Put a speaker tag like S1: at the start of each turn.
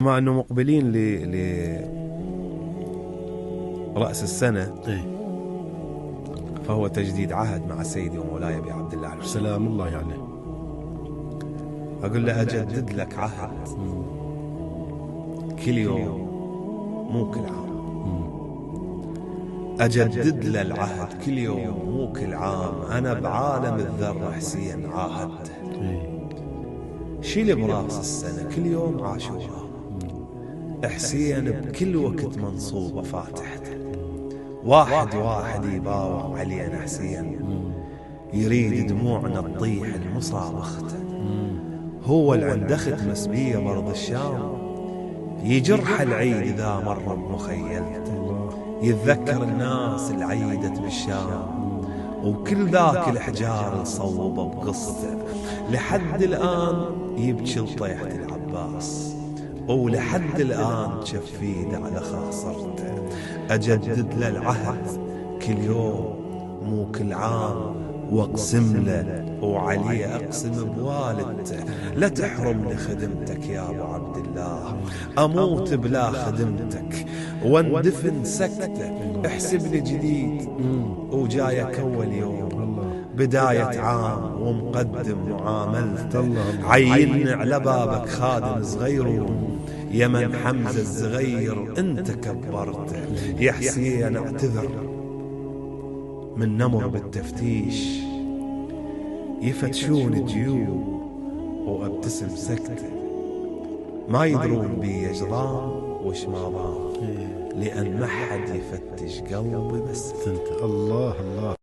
S1: مع انه مقبلين لرأس السنة، فهو تجديد عهد مع سيدي ومولاي ابي عبد الله الحسين
S2: سلام الله عليه.
S1: اقول له اجدد لك عهد كل يوم مو كل عام، اجدد له العهد كل يوم مو كل عام. انا بعالم الذر حسين عاهد، شيل براس السنة كل يوم عاشوره، حسين بكل وقت منصوبة فاتحته، واحد واحد يباوع علينا حسين، يريد دموعنا تطيح المصابخته. هو اللي عنده ختمة بيه برض الشام، يجرح العيد إذا مر بمخيلته، يتذكر الناس اللي عيدت بالشام، وكل ذاك الحجار صوبه بقصته. لحد الآن يبكي لطيحة العباس، ولحد الآن شفيد على خاصرته. أجدد له العهد كل يوم مو كل عام، واقسم له وعليه أقسم بوالدته، لا تحرمني خدمتك يا أبو عبد الله، أموت بلا خدمتك واندفن سكته. احسبني جديد وجايك أول يوم، بداية عام ومقدم معاملته. عيني على بابك خادم صغير، يمن حمزة الصغير انت كبرته. يا حسين اعتذر من نمر بالتفتيش، يفتشون جيوب وابتسم سكته، ما يدرون بي يجران وش ما بان، لأن ما حد يفتش قلبي بس انت.
S2: الله الله.